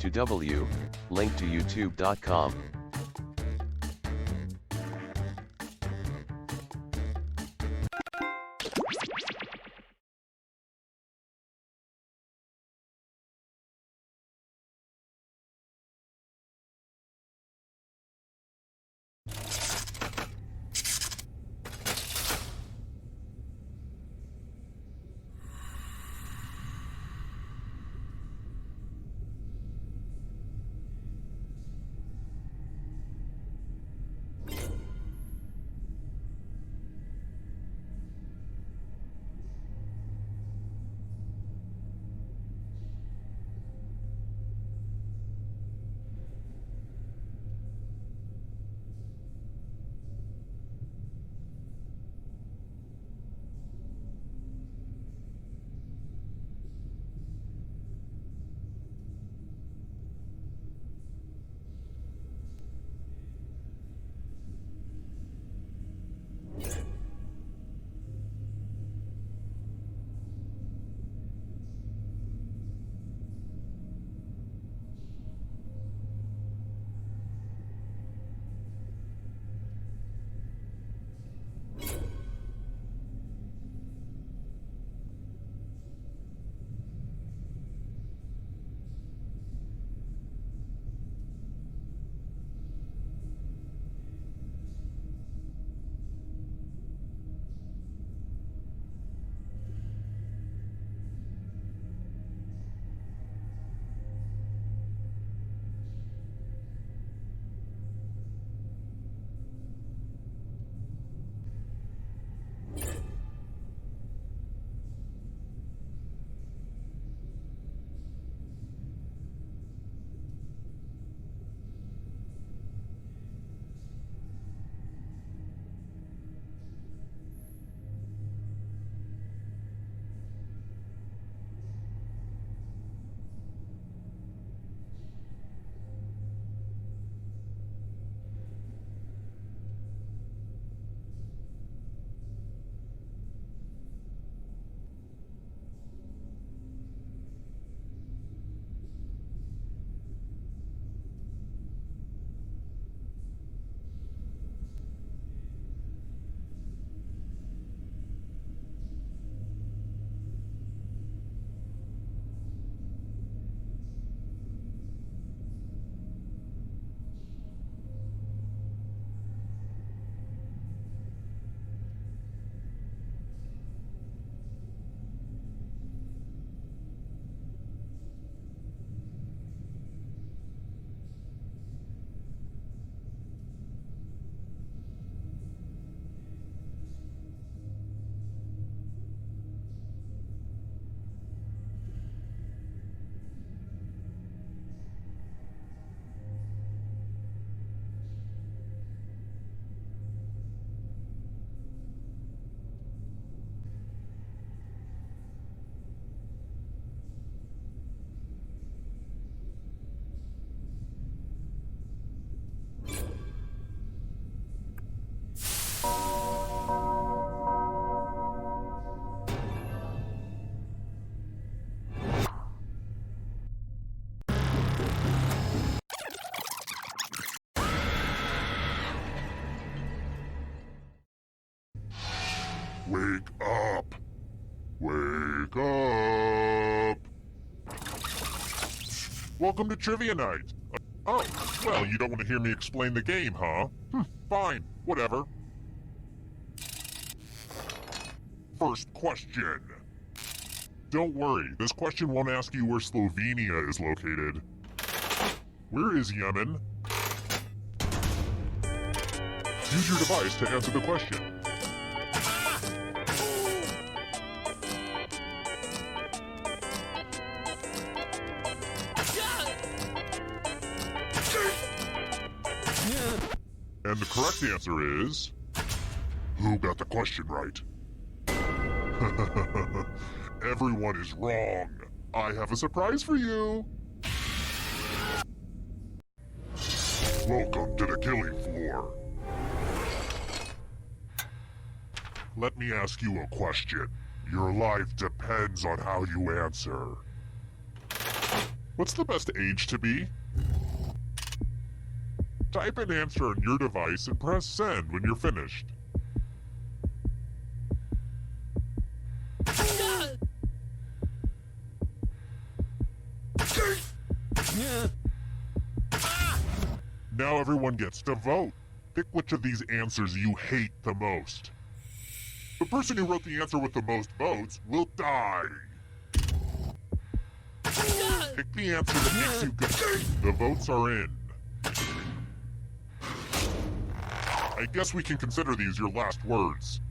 to W, link to youtube.com. Wake up! Wake up! Welcome to Trivia Night! Oh, well, you don't want to hear me explain the game, huh? Fine, whatever. First question. Don't worry, this question won't ask you where Slovenia is located. Where is Yemen? Use your device to answer the question. And the correct answer is... Who got the question right? Everyone is wrong. I have a surprise for you. Welcome to the killing floor. Let me ask you a question. Your life depends on how you answer. What's the best age to be? Type an answer on your device and press send when you're finished. Now everyone gets to vote. Pick which of these answers you hate the most. The person who wrote the answer with the most votes will die. Pick the answer that makes you good. The votes are in. I guess we can consider these your last words.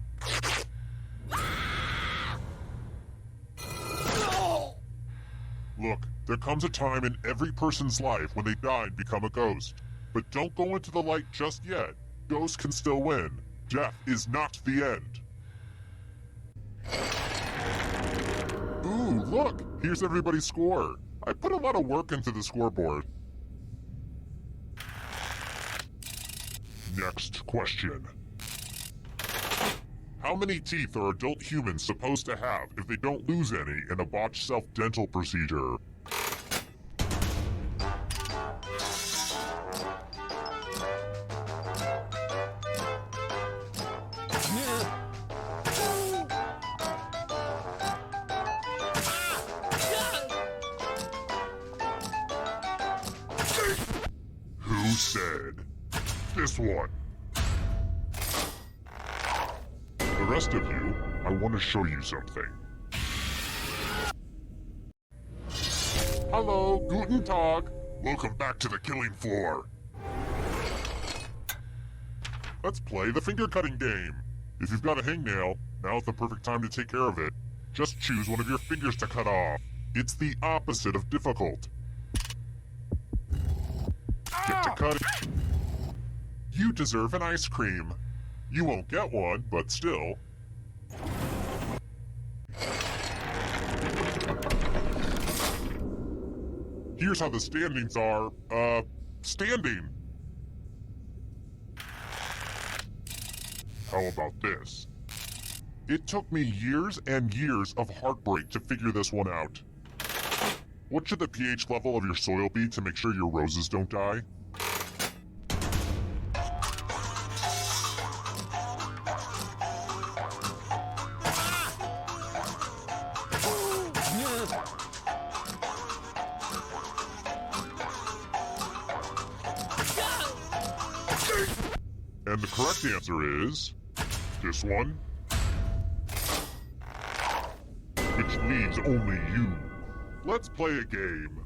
Look, there comes a time in every person's life when they die and become a ghost. But don't go into the light just yet. Ghosts can still win. Death is not the end. Ooh, look! Here's everybody's score. I put a lot of work into the scoreboard. Next question. How many teeth are adult humans supposed to have if they don't lose any in a botched self-dental procedure? Who said this one? The rest of you, I want to show you something. Hello, guten Tag. Welcome back to the killing floor. Let's play the finger cutting game. If you've got a hangnail, now's the perfect time to take care of it. Just choose one of your fingers to cut off. It's the opposite of difficult. Get to cutting. You deserve an ice cream. You won't get one, but still. Here's how the standings are, standing. How about this? It took me years and years of heartbreak to figure this one out. What should the pH level of your soil be to make sure your roses don't die? And the correct answer is this one, which leaves only you. Let's play a game.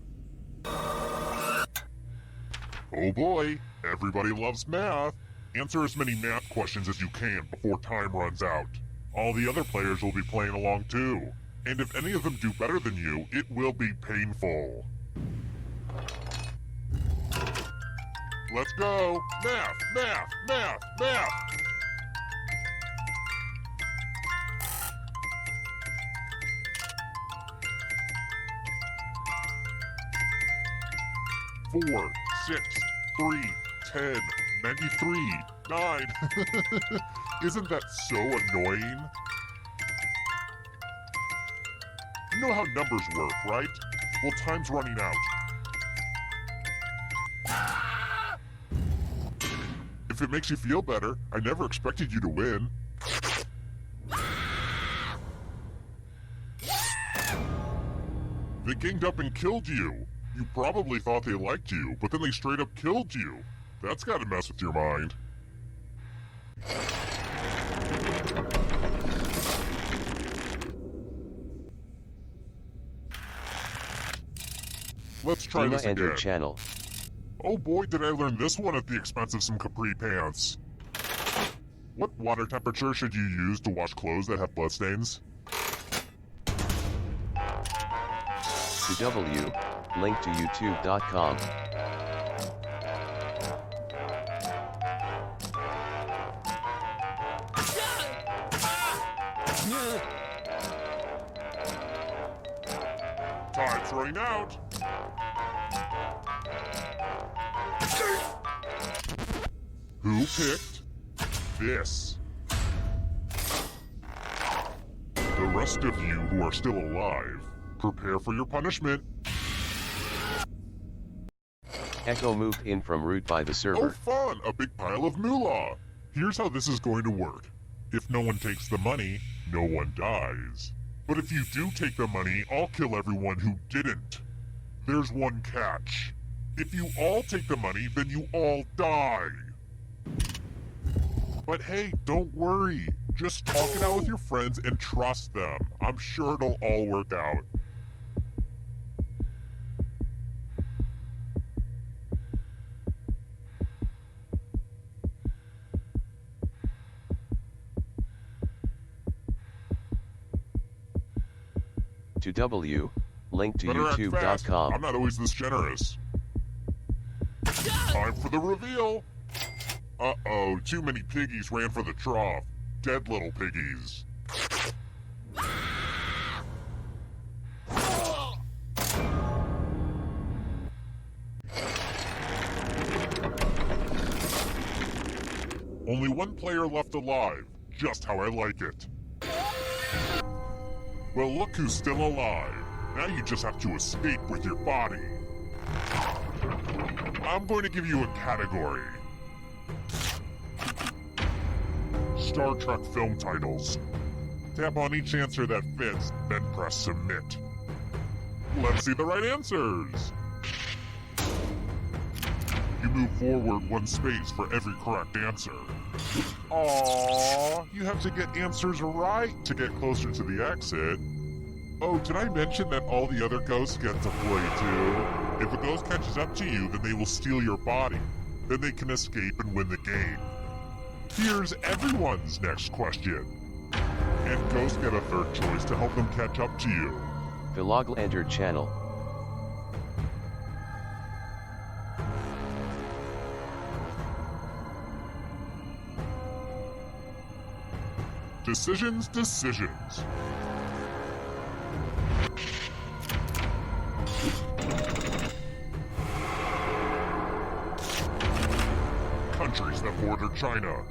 Oh boy, everybody loves math. Answer as many math questions as you can before time runs out. All the other players will be playing along too. And if any of them do better than you, it will be painful. Let's go! Math! Math! Math! Math! Four, 6, 3, 10, 93, 9. Isn't that so annoying? You know how numbers work, right? Well, time's running out. If it makes you feel better, I never expected you to win. They ganged up and killed you. You probably thought they liked you, but then they straight up killed you. That's gotta mess with your mind. Let's try this again. Channel. Oh boy, did I learn this one at the expense of some capri pants. What water temperature should you use to wash clothes that have bloodstains? W, link to youtube.com. Time's running out. Who picked this? The rest of you who are still alive, prepare for your punishment. Echo moved in from root by the Oh server. fun, a big pile of moolah. Here's how this is going to work. If no one takes the money, no one dies. But if you do take the money, I'll kill everyone who didn't. There's one catch. If you all take the money, then you all die. But hey, don't worry. Just talk it out with your friends and trust them. I'm sure it'll all work out. To W, link to Better act fast. youtube.com. I'm not always this generous. Time for the reveal. Uh-oh, too many piggies ran for the trough. Dead little piggies. Only one player left alive, just how I like it. Well, look who's still alive. Now you just have to escape with your body. I'm going to give you a category. Star Trek film titles. Tap on each answer that fits, then press submit. Let's see the right answers. You move forward one space for every correct answer. Aww, you have to get answers right to get closer to the exit. Oh, did I mention that all the other ghosts get to play too? If a ghost catches up to you, then they will steal your body. Then they can escape and win the game. Here's everyone's next question. And ghosts get a third choice to help them catch up to you. helogl entered channel. Decisions, decisions. Countries that border China.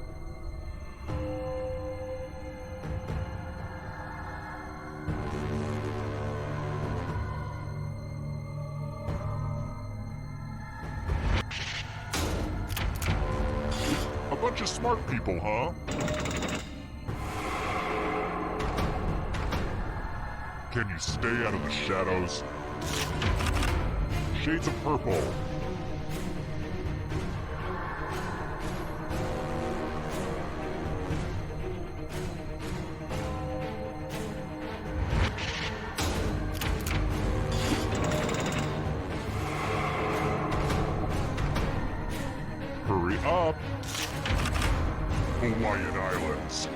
A bunch of smart people, huh? Can you stay out of the shadows? Shades of purple. Hurry up. Hawaiian Islands.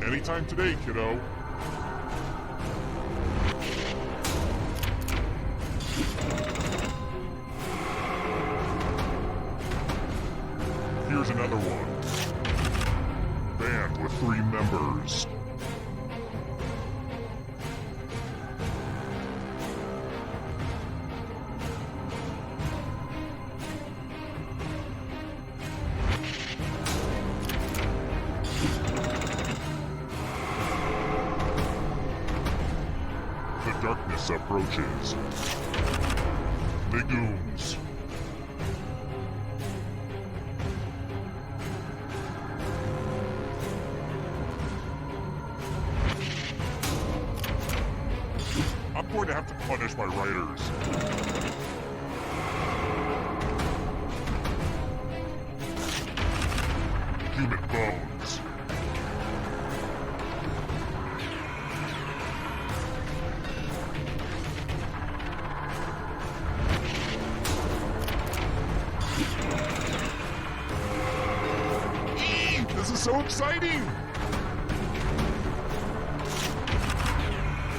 Anytime today, kiddo. Here's another one. Band with 3 members. Darkness approaches. Legumes. I'm going to have to punish my writers. Human bones. This is so exciting!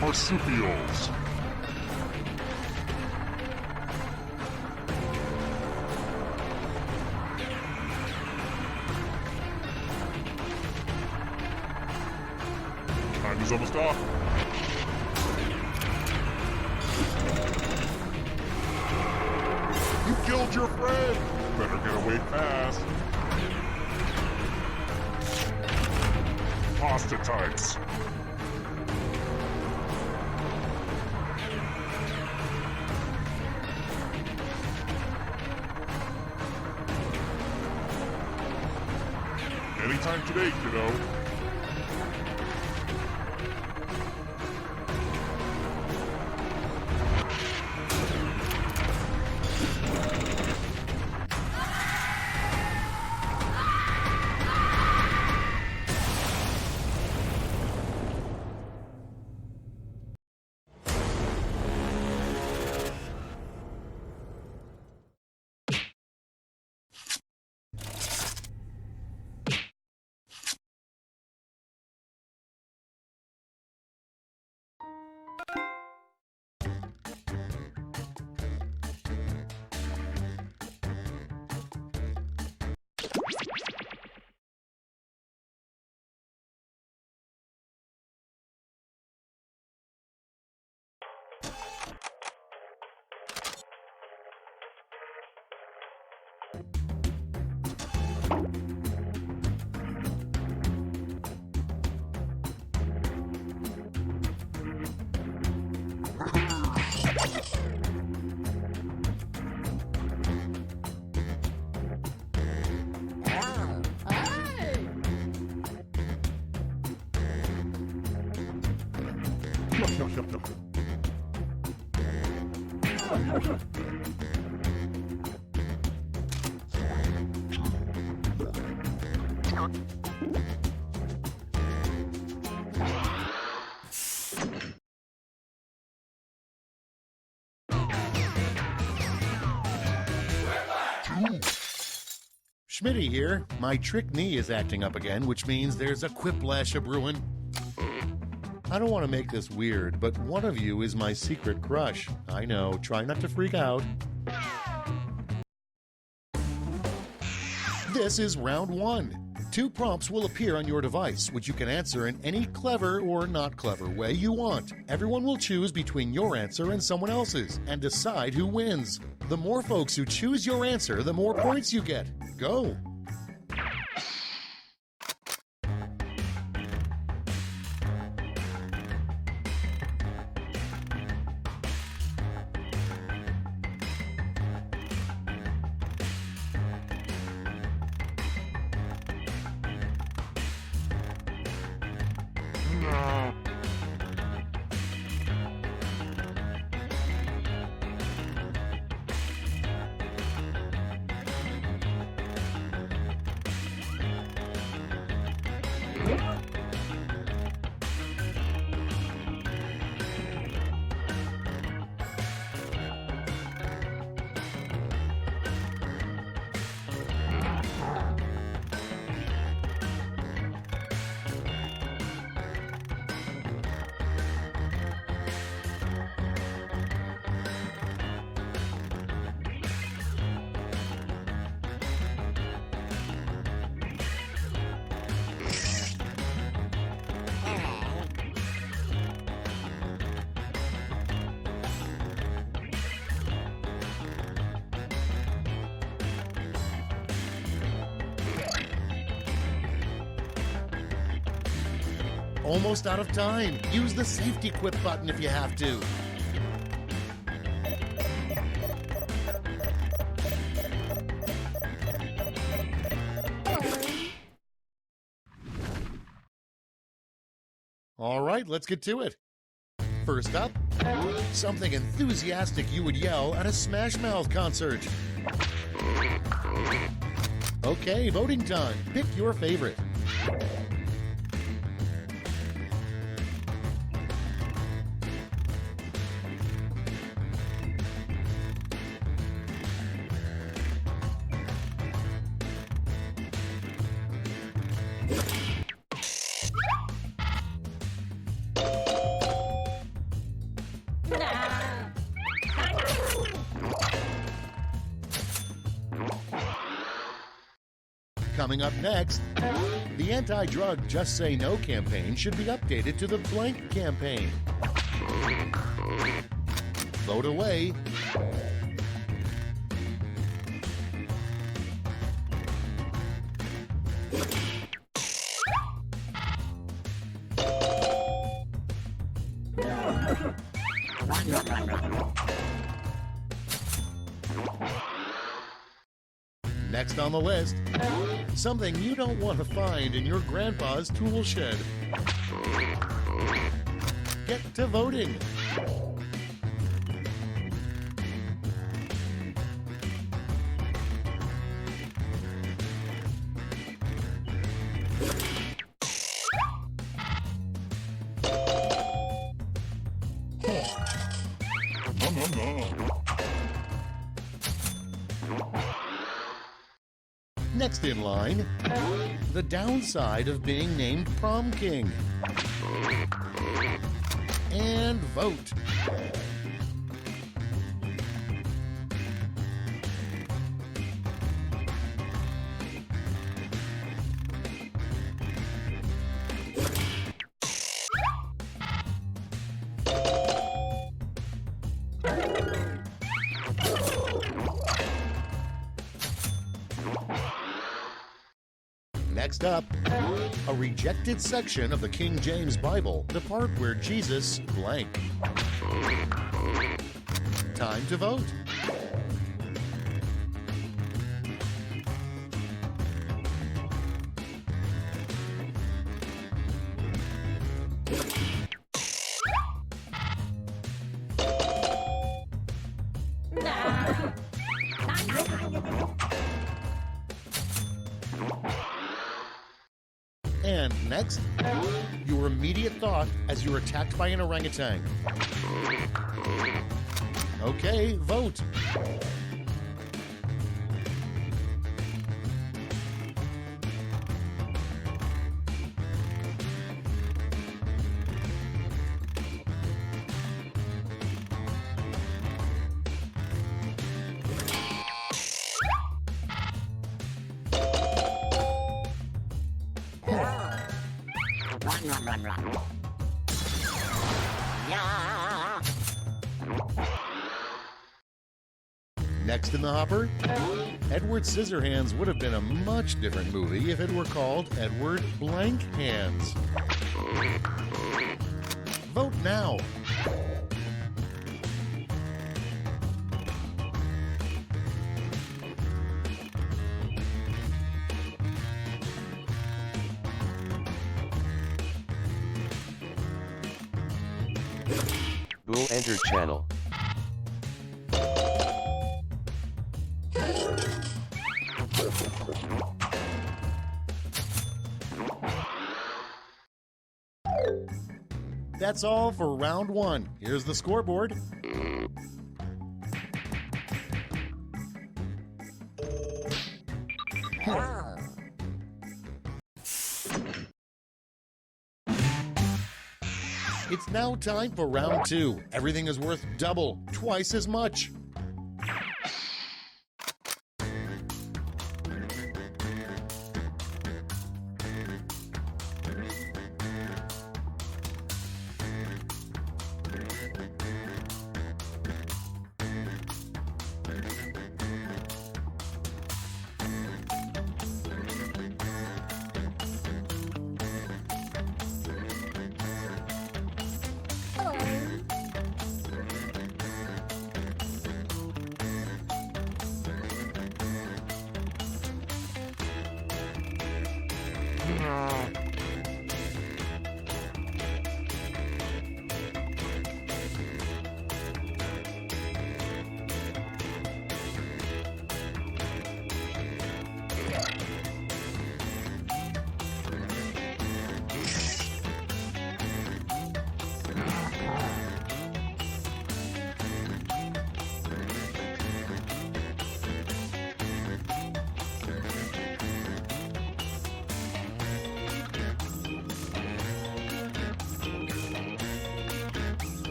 Marsupials. Time is almost off. You killed your friend! Better get away fast. pasta types. Anytime today, kiddo. Schmitty here. My trick knee is acting up again, which means there's a quiplash a brewing. I don't want to make this weird, but one of you is my secret crush. I know, try not to freak out. This is round 1. 2 prompts will appear on your device, which you can answer in any clever or not clever way you want. Everyone will choose between your answer and someone else's, and decide who wins. The more folks who choose your answer, the more points you get. Go! Almost out of time. Use the safety quit button if you have to. All right, let's get to it. First up, something enthusiastic you would yell at a Smash Mouth concert. Okay, voting time. Pick your favorite. Coming up next, the anti-drug Just Say No campaign should be updated to the blank campaign. Vote away. Next on the list, something you don't want to find in your grandpa's tool shed. Get to voting. Next in line, the downside of being named prom king. And vote. Next up, a rejected section of the King James Bible, the part where Jesus blank. Time to vote. And next, your immediate thought as you're attacked by an orangutan. Okay, vote. Run. Yeah. Next in the hopper, Edward Scissorhands would have been a much different movie if it were called Edward Blank Hands. Vote now. Bool entered channel. That's all for round one. Here's the scoreboard. It's now time for round two. Everything is worth double, twice as much.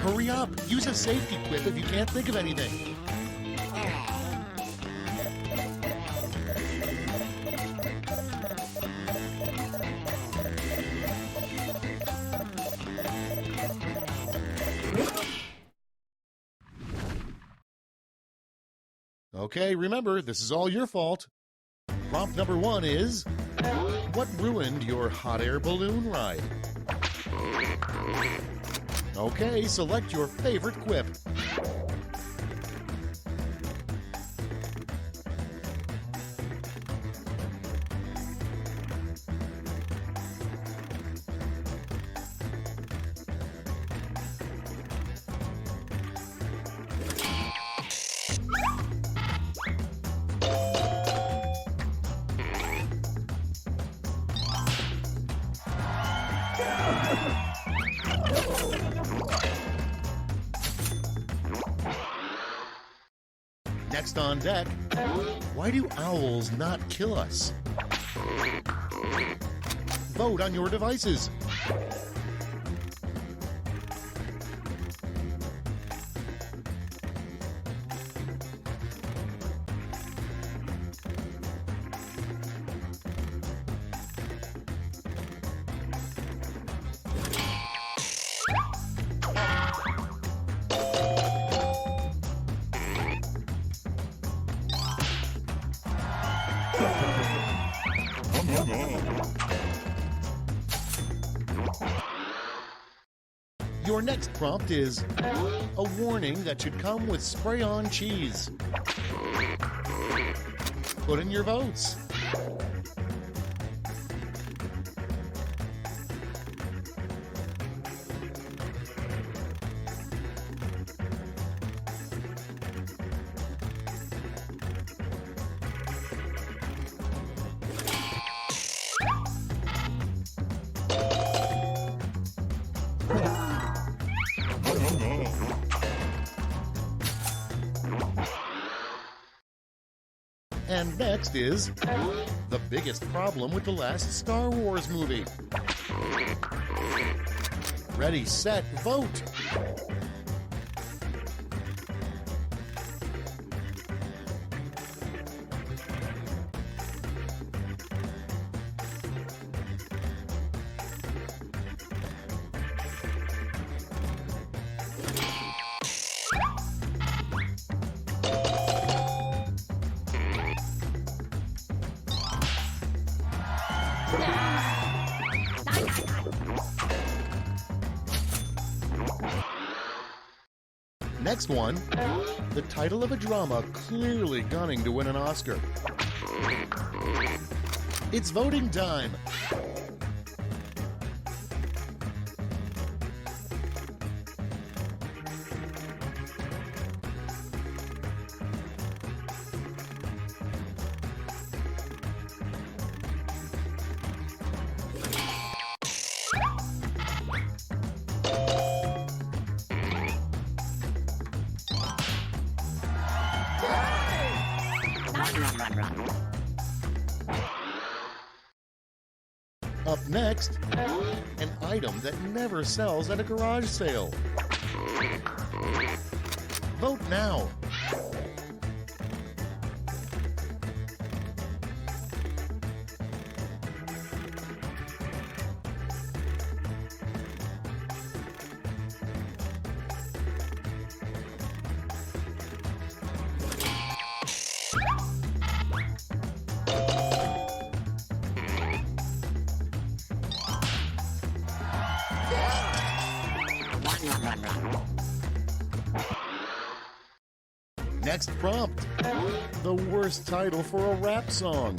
Hurry up! Use a safety quip if you can't think of anything. Okay, remember, this is all your fault. Prompt number one is, what ruined your hot air balloon ride? Okay, select your favorite quip. Next on deck, why do owls not kill us? Vote on your devices. Your next prompt is a warning that should come with spray-on cheese. Put in your votes. And next is the biggest problem with the last Star Wars movie. Ready, set, vote! Next one, the title of a drama clearly gunning to win an Oscar. It's voting time. Up next, an item that never sells at a garage sale. Vote now. Next prompt, the worst title for a rap song.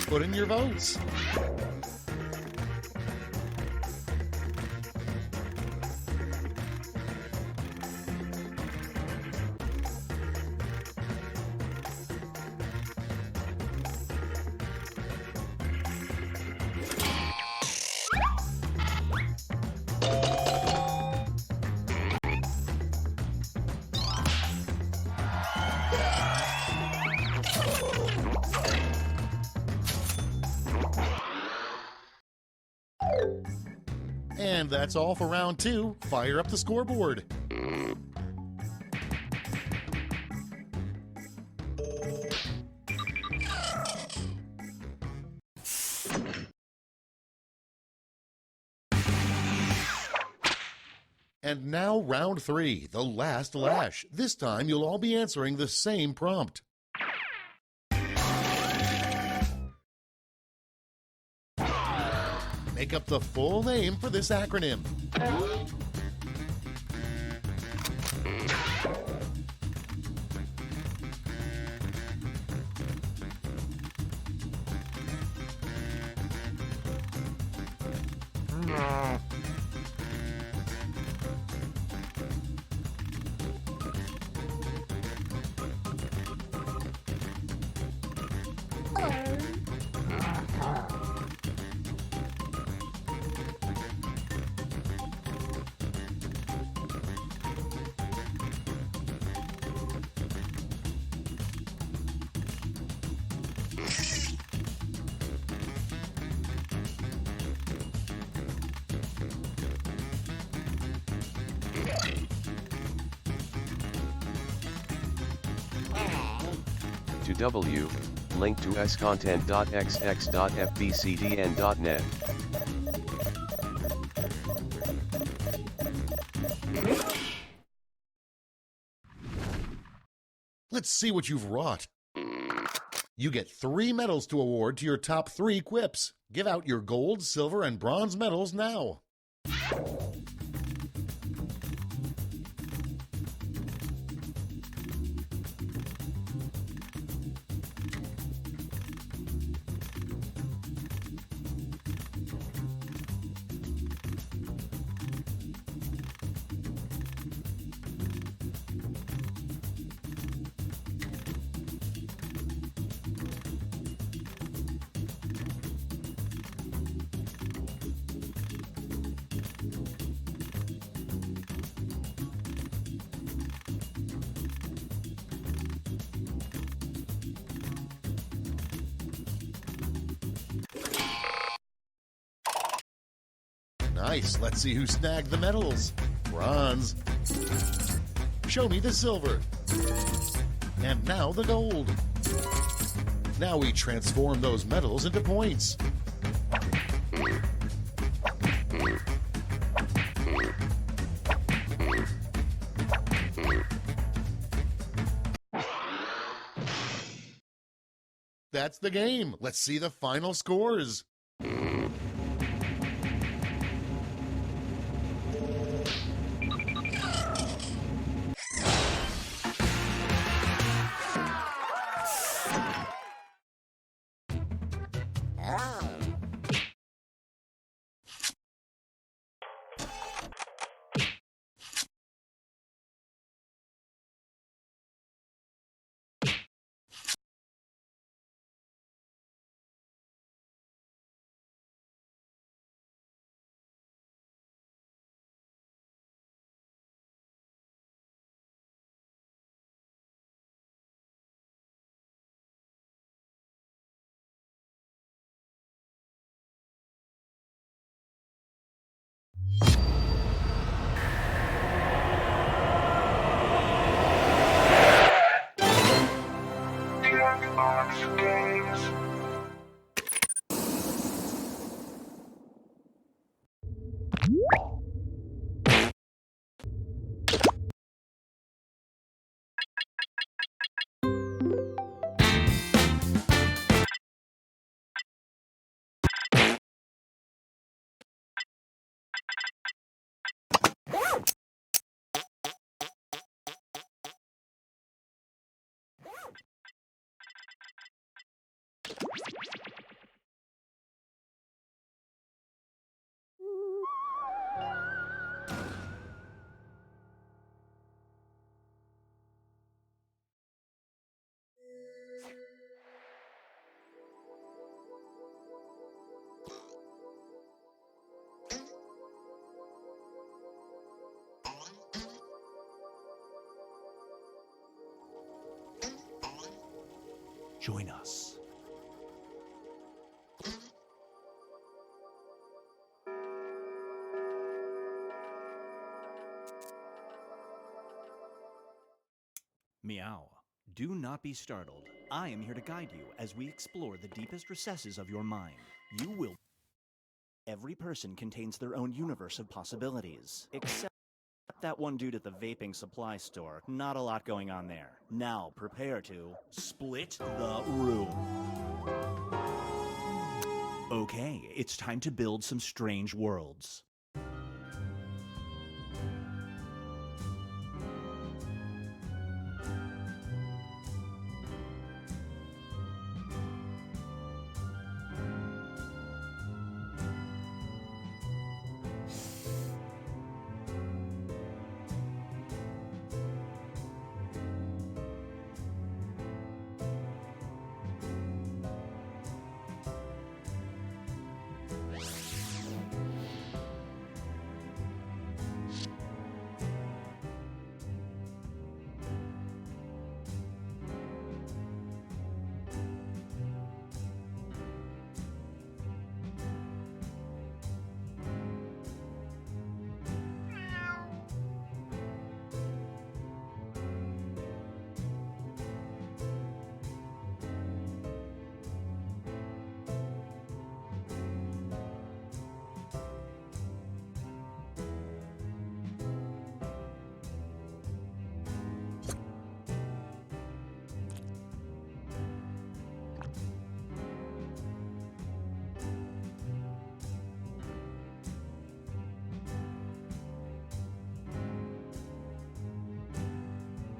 Put in your votes. And that's all for round 2. Fire up the scoreboard. And now round 3, the last lash. This time you'll all be answering the same prompt. Make Make up the full name for this acronym. To W, link to scontent.xx.fbcdn.net. Let's see what you've wrought. You get 3 medals to award to your top 3 quips. Give out your gold, silver, and bronze medals now. Nice. Let's see who snagged the medals. Bronze. Show me the silver. And now the gold. Now we transform those medals into points. That's the game. Let's see the final scores. Join us. Meow. Do not be startled. I am here to guide you as we explore the deepest recesses of your mind. You will... Every person contains their own universe of possibilities, except that one dude at the vaping supply store. Not a lot going on there. Now prepare to split the room. Okay, it's time to build some strange worlds.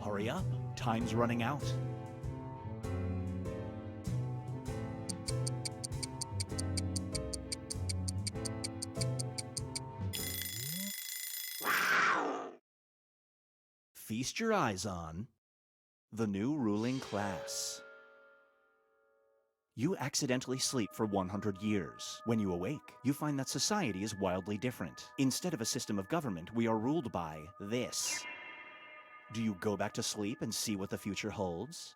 Hurry up, time's running out. Feast your eyes on the new ruling class. You accidentally sleep for 100 years. When you awake, you find that society is wildly different. Instead of a system of government, we are ruled by this. Do you go back to sleep and see what the future holds?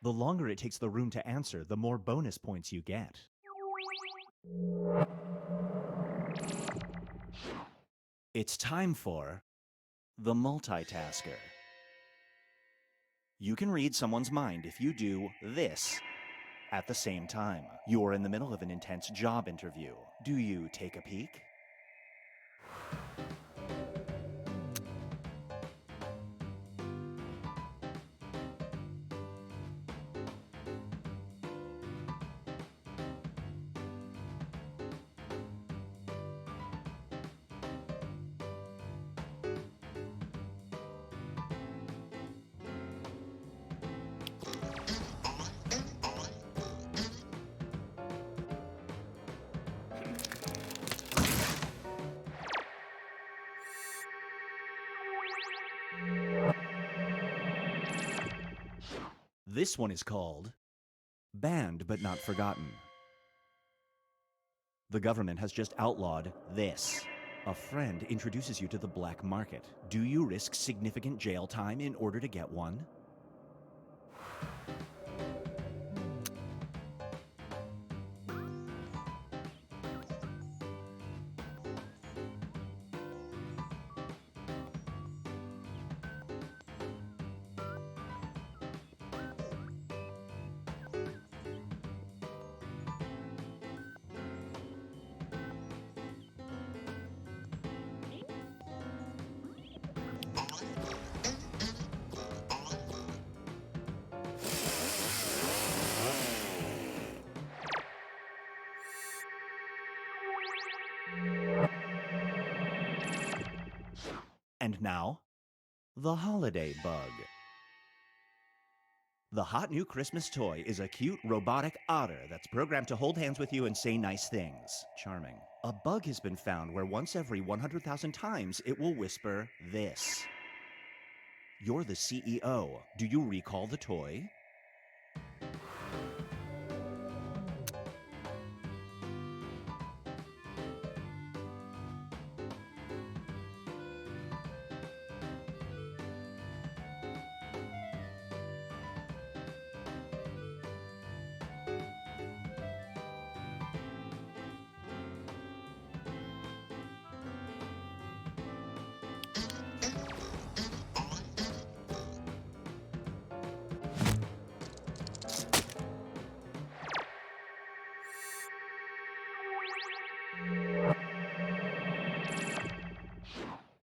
The longer it takes the room to answer, the more bonus points you get. It's time for the multitasker. You can read someone's mind if you do this at the same time. You're in the middle of an intense job interview. Do you take a peek? This one is called Banned But Not Forgotten. The government has just outlawed this. A friend introduces you to the black market. Do you risk significant jail time in order to get one? And now, the holiday bug. The hot new Christmas toy is a cute robotic otter that's programmed to hold hands with you and say nice things. Charming. A bug has been found where once every 100,000 times it will whisper this. You're the CEO. Do you recall the toy?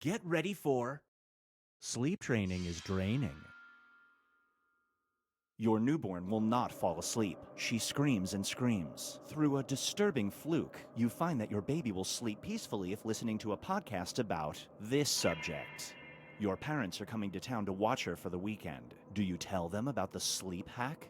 Get ready for... Sleep training is draining. Your newborn will not fall asleep. She screams and screams. Through a disturbing fluke, you find that your baby will sleep peacefully if listening to a podcast about this subject. Your parents are coming to town to watch her for the weekend. Do you tell them about the sleep hack?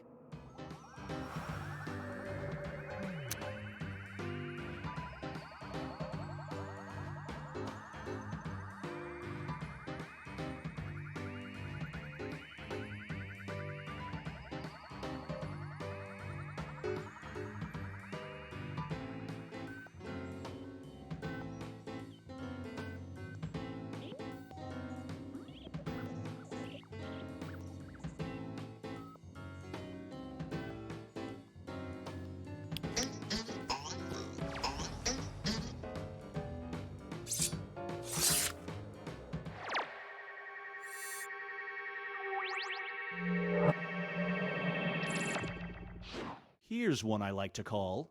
Here's one I like to call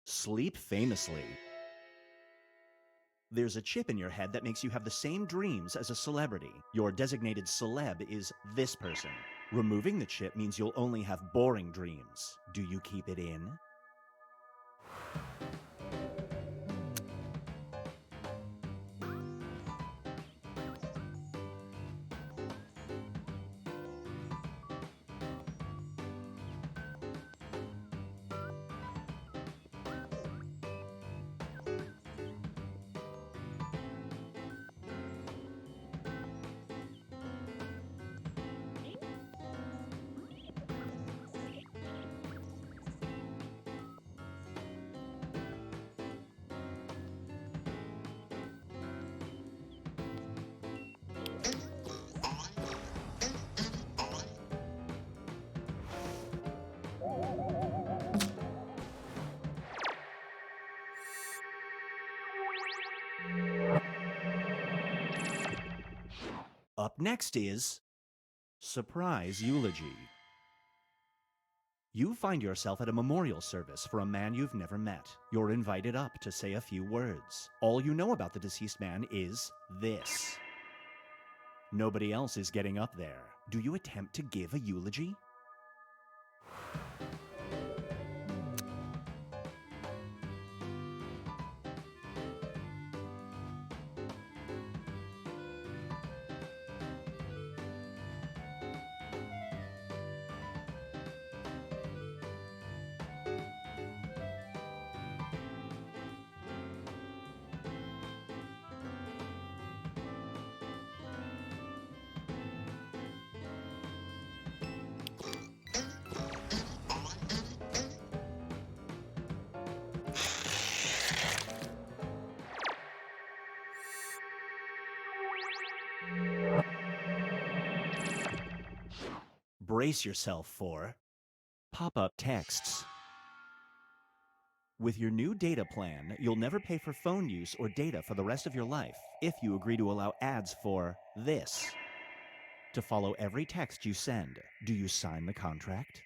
Sleep Famously. There's a chip in your head that makes you have the same dreams as a celebrity. Your designated celeb is this person. Removing the chip means you'll only have boring dreams. Do you keep it in? Up next is Surprise Eulogy. You find yourself at a memorial service for a man you've never met. You're invited up to say a few words. All you know about the deceased man is this. Nobody else is getting up there. Do you attempt to give a eulogy? Brace yourself for pop-up texts. With your new data plan, you'll never pay for phone use or data for the rest of your life if you agree to allow ads for this to follow every text you send. Do you sign the contract?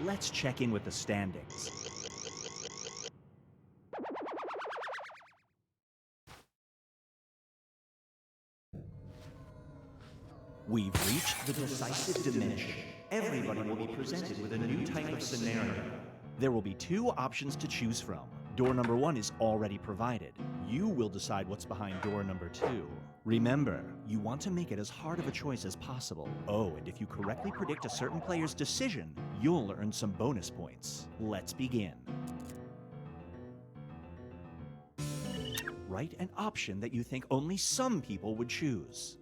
Let's check in with the standings. We've reached the decisive dimension. Everybody will be presented with a new type of scenario. There will be two options to choose from. Door number 1 is already provided. You will decide what's behind door number 2. Remember, you want to make it as hard of a choice as possible. Oh, and if you correctly predict a certain player's decision, you'll earn some bonus points. Let's begin. Write an option that you think only some people would choose.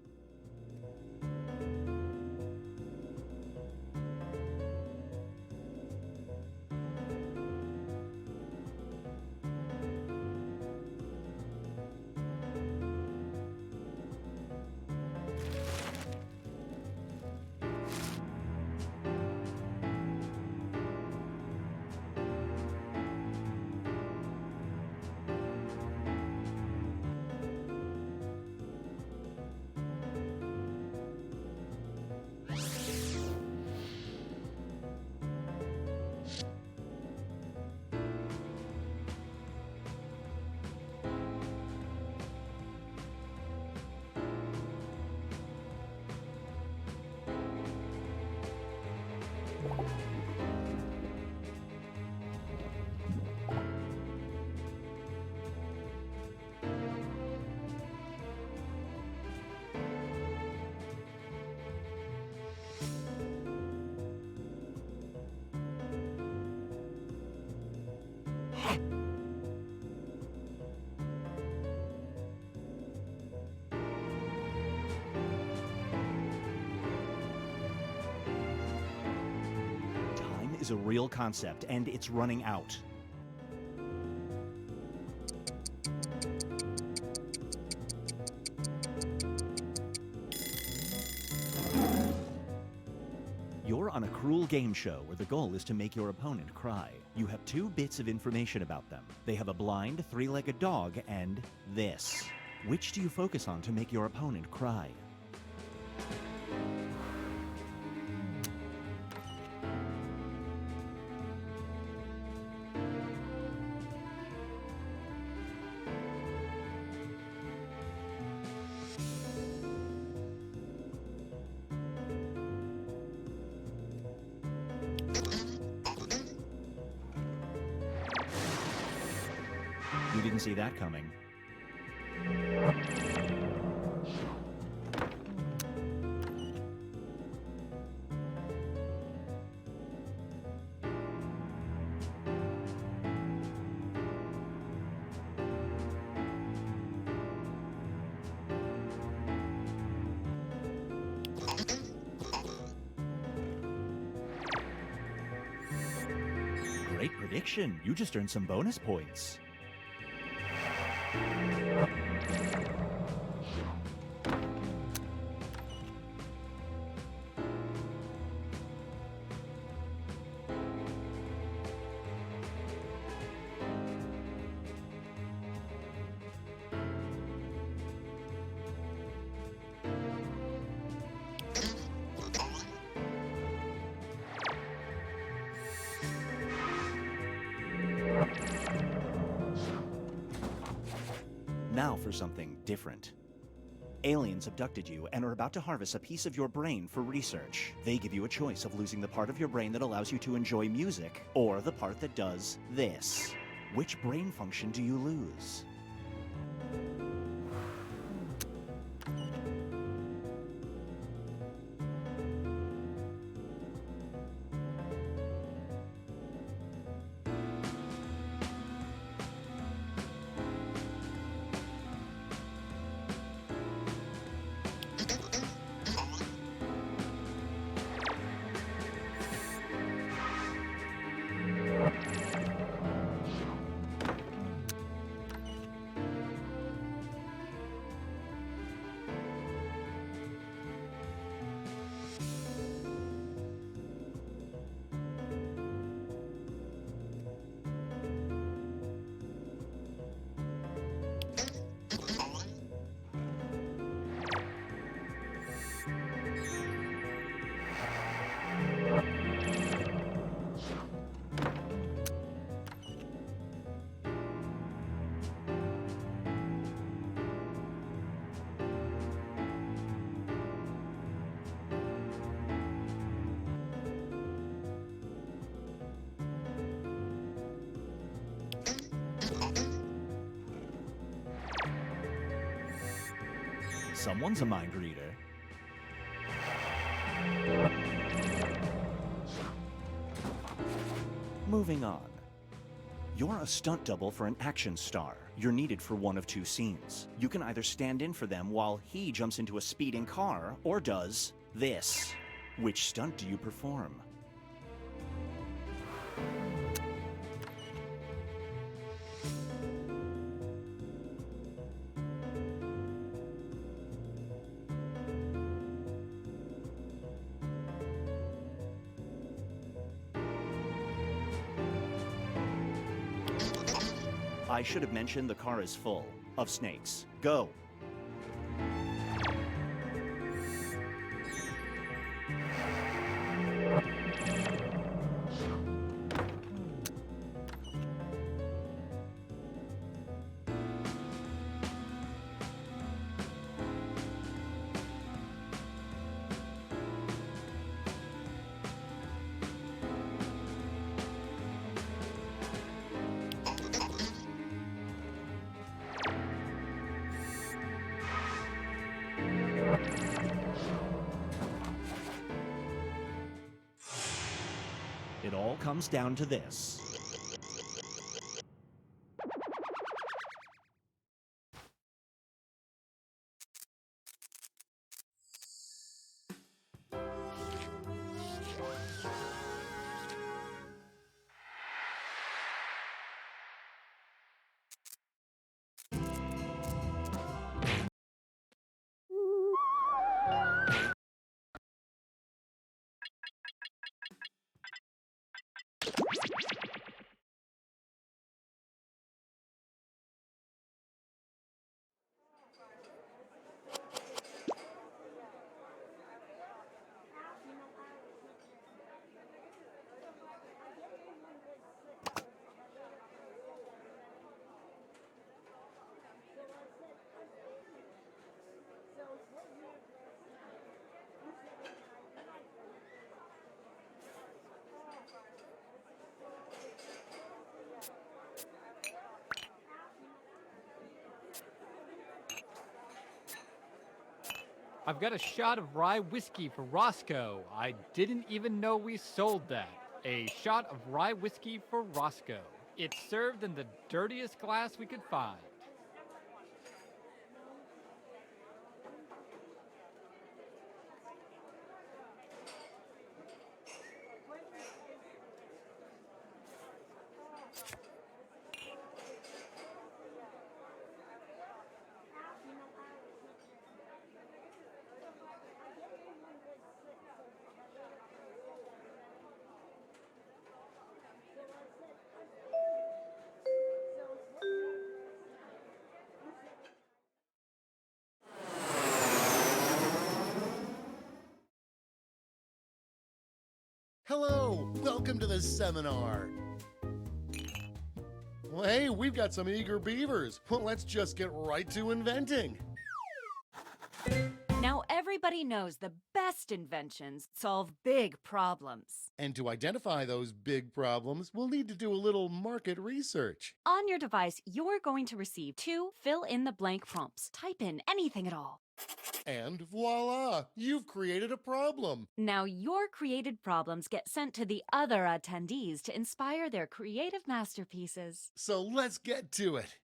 Time is a real concept, and it's running out. You're on a cruel game show where the goal is to make your opponent cry. You have 2 bits of information about them. They have a blind, 3-legged dog and this. Which do you focus on to make your opponent cry? You didn't see that coming. Great prediction. You just earned some bonus points. Now for something different. Aliens abducted you and are about to harvest a piece of your brain for research. They give you a choice of losing the part of your brain that allows you to enjoy music, or the part that does this. Which brain function do you lose? Someone's a mind reader. Moving on. You're a stunt double for an action star. You're needed for one of 2 scenes. You can either stand in for them while he jumps into a speeding car, or does this. Which stunt do you perform? I should have mentioned the car is full of snakes. Go! It all comes down to this. I've got a shot of rye whiskey for Roscoe. I didn't even know we sold that. A shot of rye whiskey for Roscoe. It's served in the dirtiest glass we could find. Hello, welcome to the seminar. Well, hey, we've got some eager beavers. Well, let's just get right to inventing. Now everybody knows the best inventions solve big problems. And to identify those big problems, we'll need to do a little market research. On your device, you're going to receive 2 fill-in-the-blank prompts. Type in anything at all. And voila, you've created a problem. Now your created problems get sent to the other attendees to inspire their creative masterpieces. So let's get to it.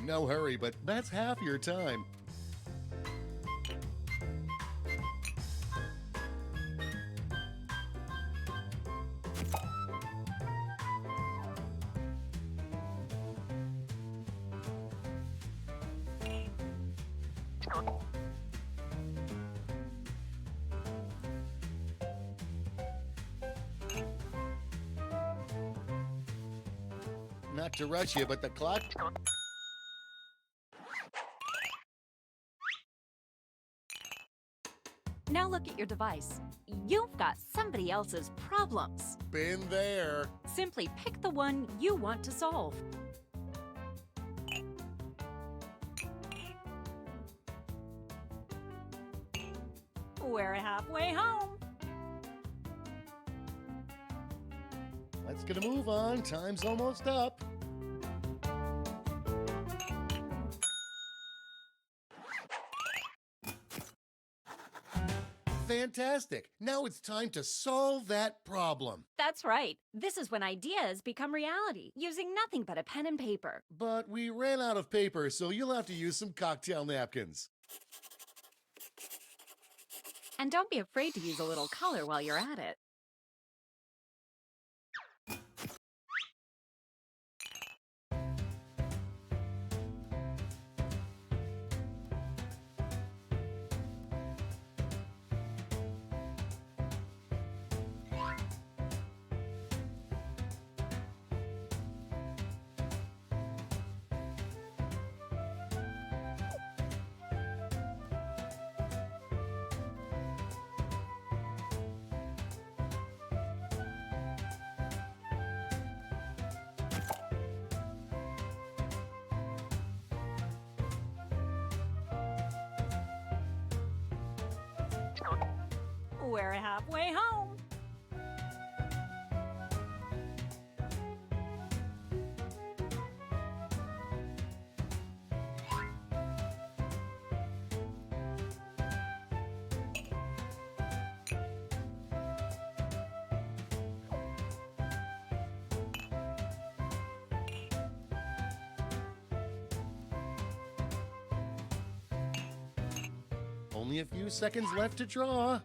No hurry, but that's half your time. Not to rush you, but the clock... Now look at your device. You've got somebody else's problems. Been there. Simply pick the one you want to solve. We're halfway home. Let's get a move on. Time's almost up. Fantastic. Now it's time to solve that problem. That's right. This is when ideas become reality, using nothing but a pen and paper. But we ran out of paper, so you'll have to use some cocktail napkins. And don't be afraid to use a little color while you're at it. We're halfway home. Only a few seconds left to draw.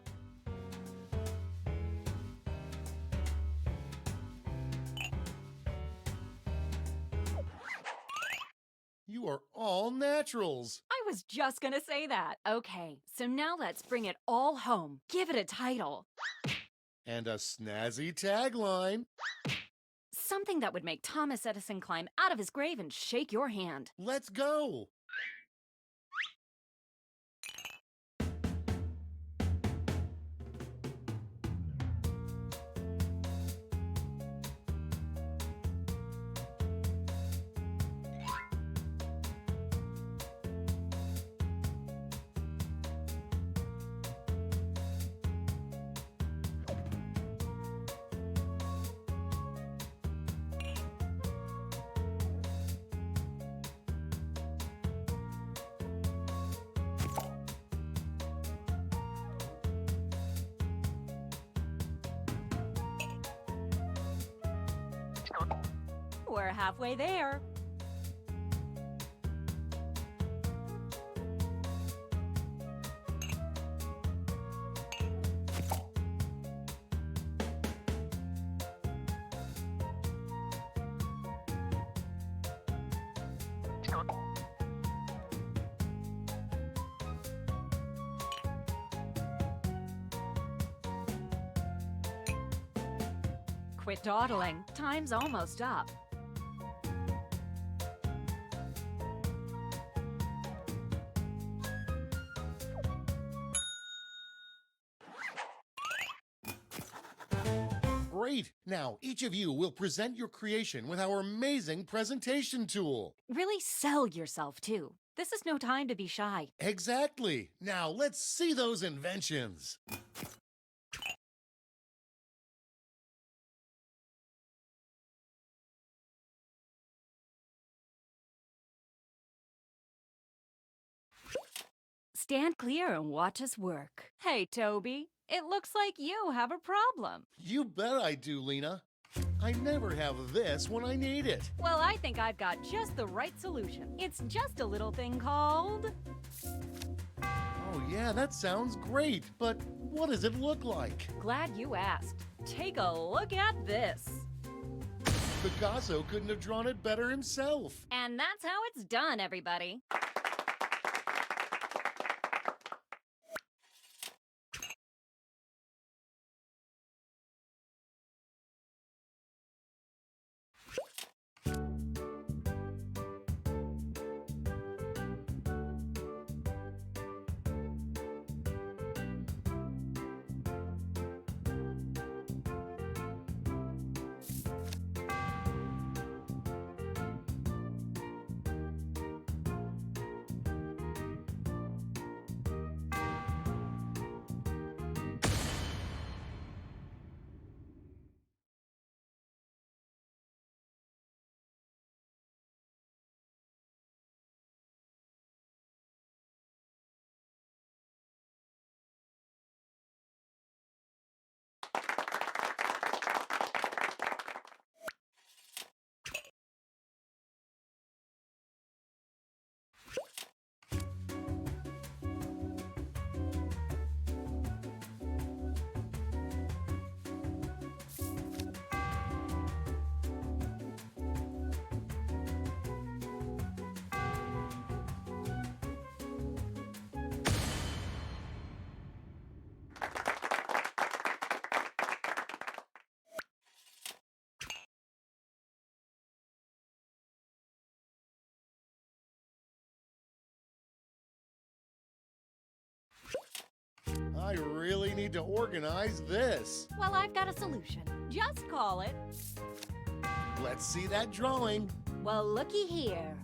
You are all naturals. I was just gonna say that. Okay, so now let's bring it all home. Give it a title. And a snazzy tagline. Something that would make Thomas Edison climb out of his grave and shake your hand. Let's go! We're halfway there. Quit dawdling. Time's almost up. Great! Now, each of you will present your creation with our amazing presentation tool. Really sell yourself, too. This is no time to be shy. Exactly! Now, let's see those inventions. Stand clear and watch us work. Hey, Toby, it looks like you have a problem. You bet I do, Lena. I never have this when I need it. Well, I think I've got just the right solution. It's just a little thing called... Oh yeah, that sounds great, but what does it look like? Glad you asked. Take a look at this. Picasso couldn't have drawn it better himself. And that's how it's done, everybody. I really need to organize this. Well, I've got a solution. Just call it. Let's see that drawing. Well, looky here.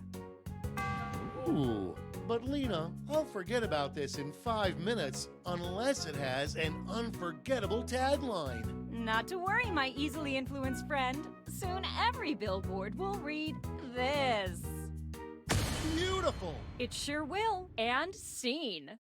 Ooh, but Lena, I'll forget about this in 5 minutes unless it has an unforgettable tagline. Not to worry, my easily influenced friend. Soon every billboard will read this. Beautiful! It sure will. And scene.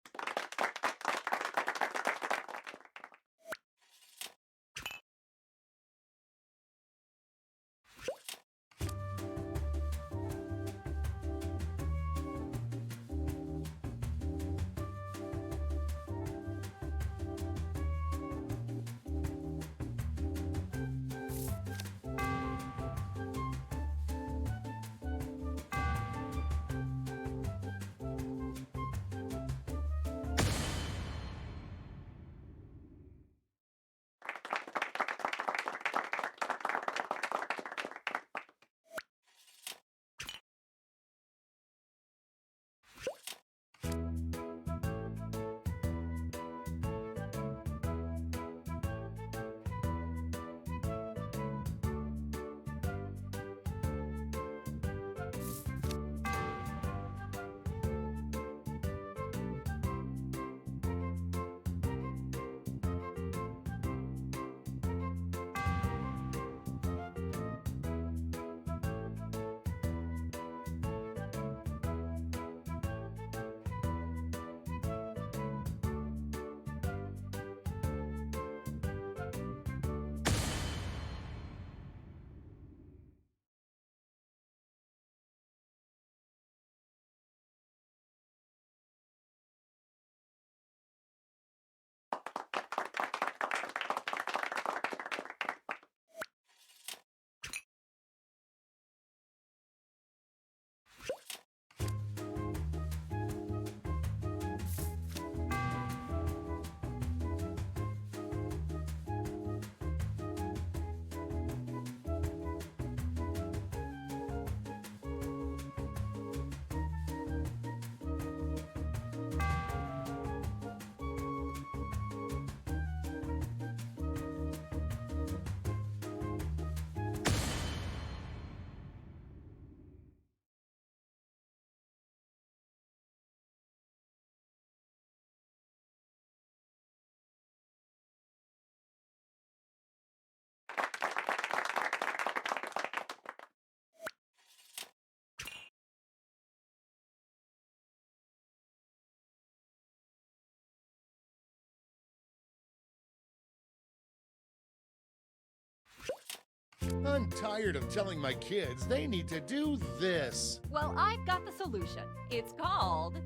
I'm tired of telling my kids they need to do this. Well, I've got the solution. It's called...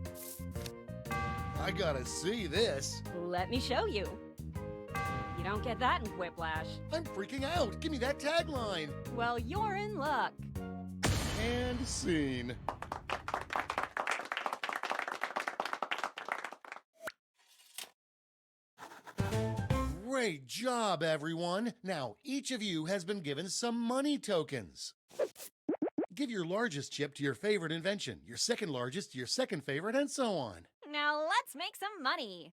I gotta see this. Let me show you. You don't get that in Whiplash. I'm freaking out. Give me that tagline. Well, you're in luck. And scene. Great job, everyone. Now, each of you has been given some money tokens. Give your largest chip to your favorite invention, your second largest to your second favorite, and so on. Now let's make some money.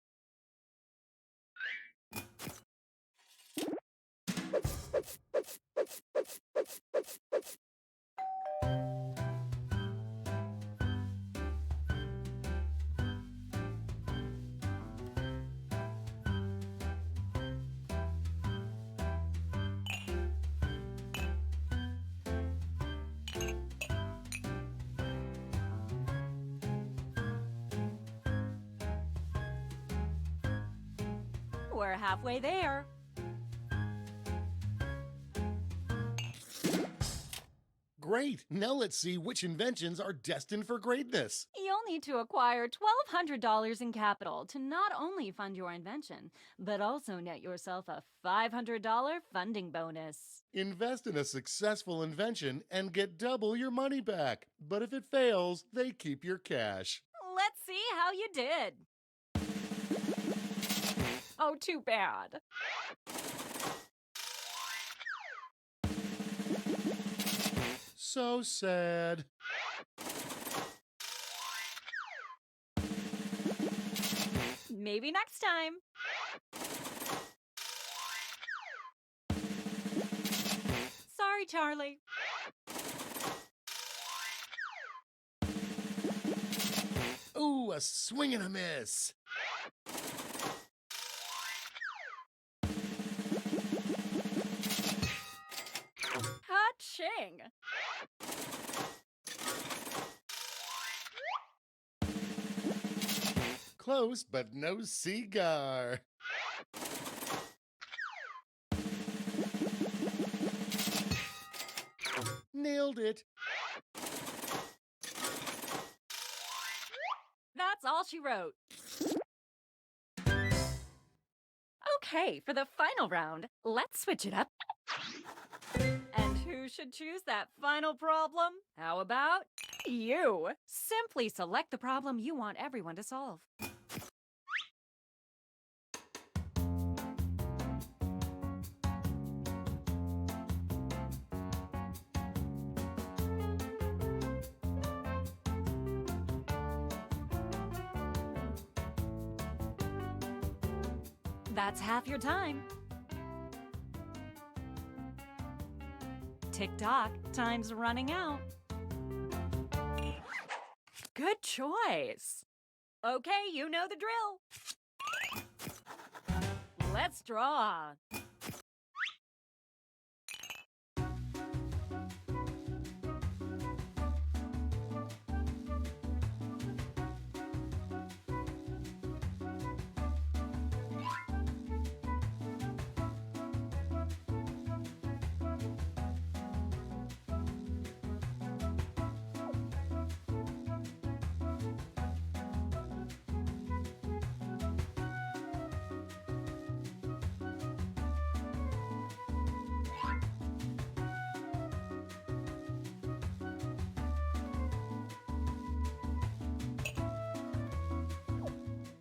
We're halfway there. Great. Now let's see which inventions are destined for greatness. You'll need to acquire $1,200 in capital to not only fund your invention, but also net yourself a $500 funding bonus. Invest in a successful invention and get double your money back. But if it fails, they keep your cash. Let's see how you did. Oh, too bad. So sad. Maybe next time. Sorry, Charlie. Ooh, a swing and a miss. Ka-ching! Close, but no cigar. Nailed it. That's all she wrote. Okay, for the final round, let's switch it up. And who should choose that final problem? How about you? Simply select the problem you want everyone to solve. That's half your time. Tick-tock, time's running out. Good choice. Okay, you know the drill. Let's draw.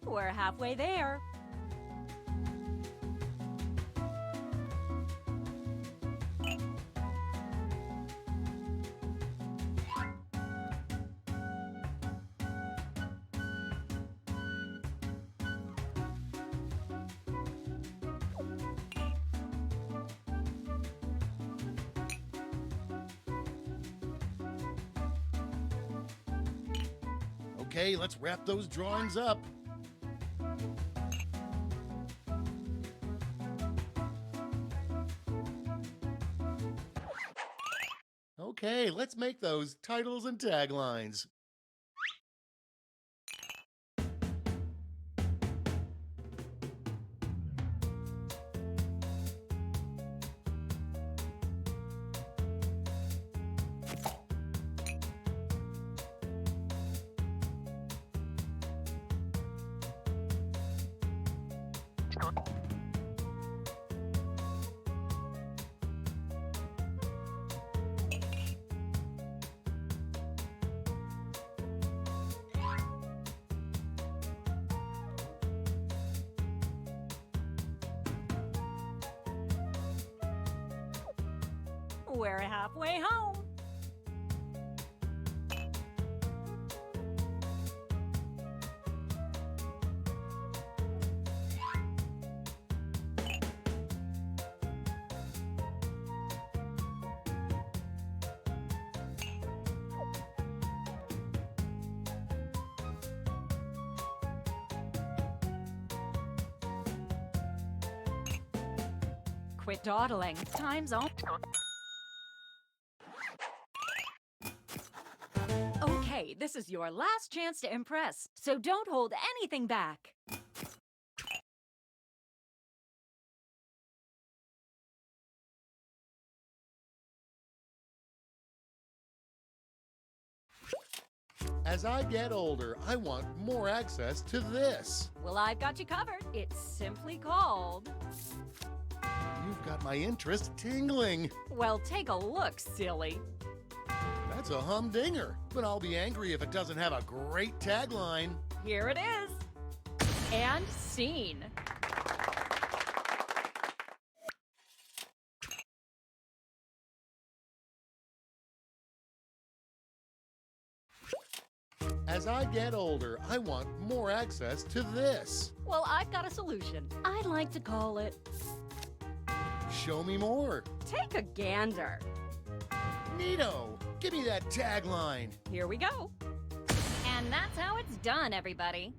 We're halfway there. Okay, let's wrap those drawings up. Okay, let's make those titles and taglines. We're halfway home. Quit dawdling. Time's on. Okay, this is your last chance to impress, so don't hold anything back. As I get older, I want more access to this. Well, I've got you covered. It's simply called... You've got my interest tingling. Well, take a look, silly. That's a humdinger, but I'll be angry if it doesn't have a great tagline. Here it is. And scene. As I get older, I want more access to this. Well, I've got a solution. I'd like to call it... Show me more. Take a gander. Neato! Give me that tagline. Here we go. And that's how it's done, everybody.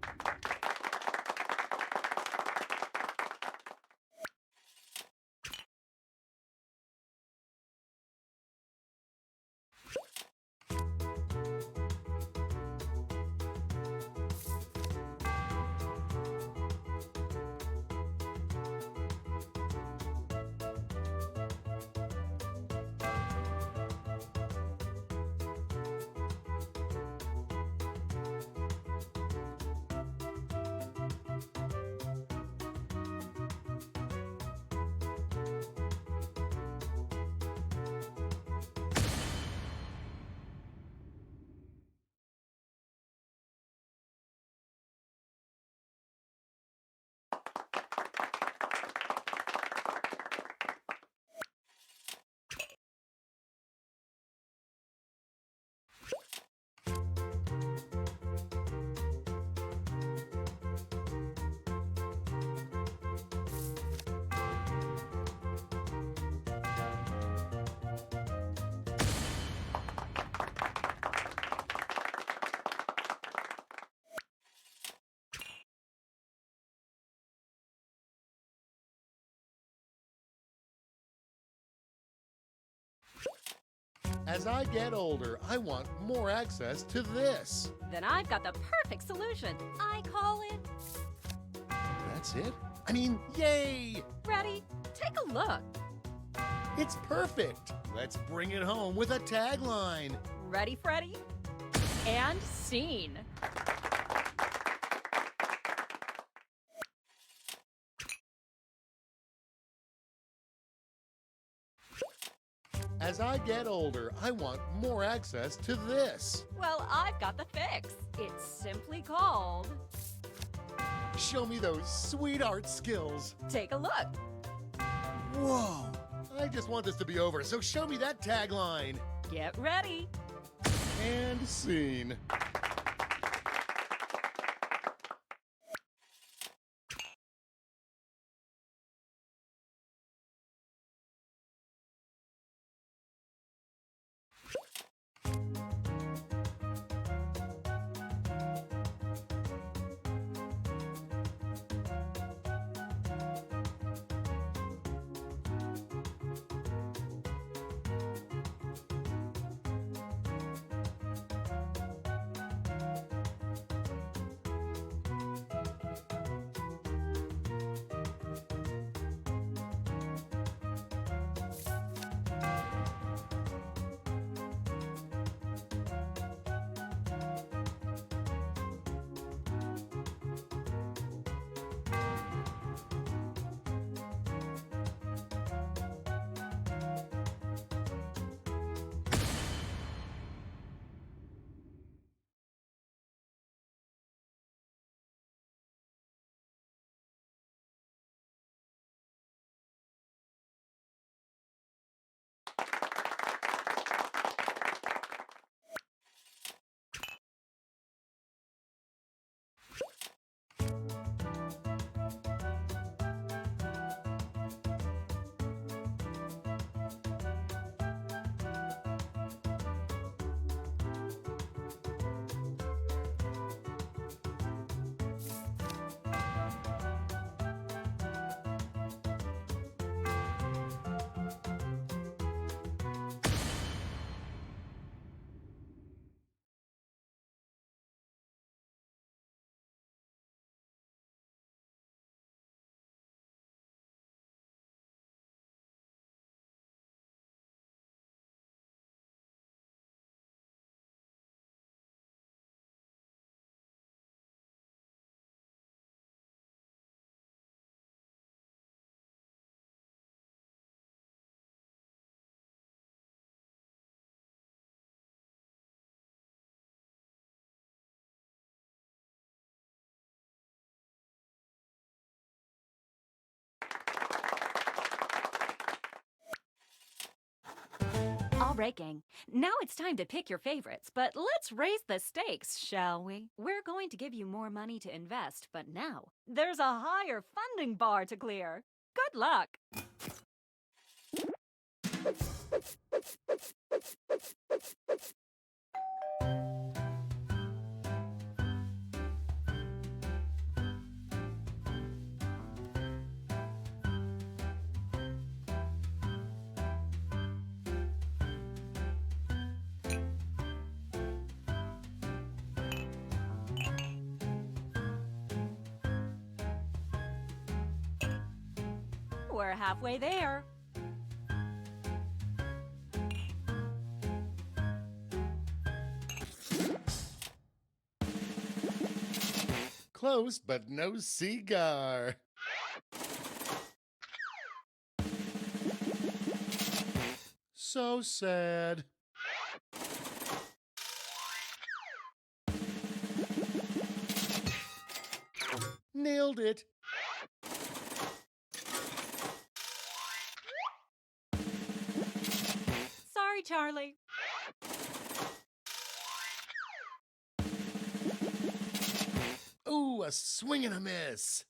As I get older, I want more access to this. Then I've got the perfect solution. I call it... That's it? I mean, yay! Ready? Take a look. It's perfect. Let's bring it home with a tagline. Ready, Freddy? And scene. As I get older, I want more access to this. Well, I've got the fix. It's simply called... Show me those sweet art skills. Take a look. Whoa! I just want this to be over, so show me that tagline. Get ready. And scene. breaking. Now it's time to pick your favorites, but let's raise the stakes, shall we? We're going to give you more money to invest, but now there's a higher funding bar to clear. Good luck! We're halfway there. Close, but no cigar. So sad. Nailed it. Sorry, Charlie. Ooh, a swing and a miss.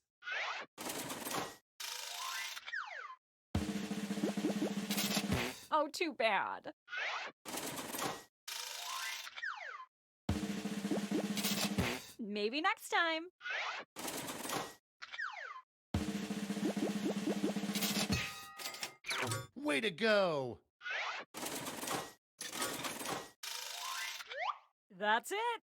Oh, too bad. Maybe next time. Way to go. That's it.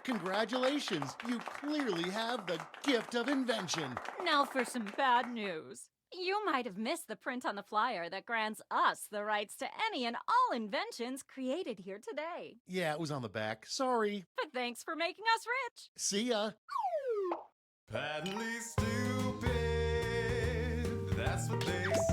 Congratulations, you clearly have the gift of invention. Now for some bad news. You might have missed the print on the flyer that grants us the rights to any and all inventions created here today. Yeah, it was on the back. Sorry. But thanks for making us rich. See ya. Patently stupid, that's what they say.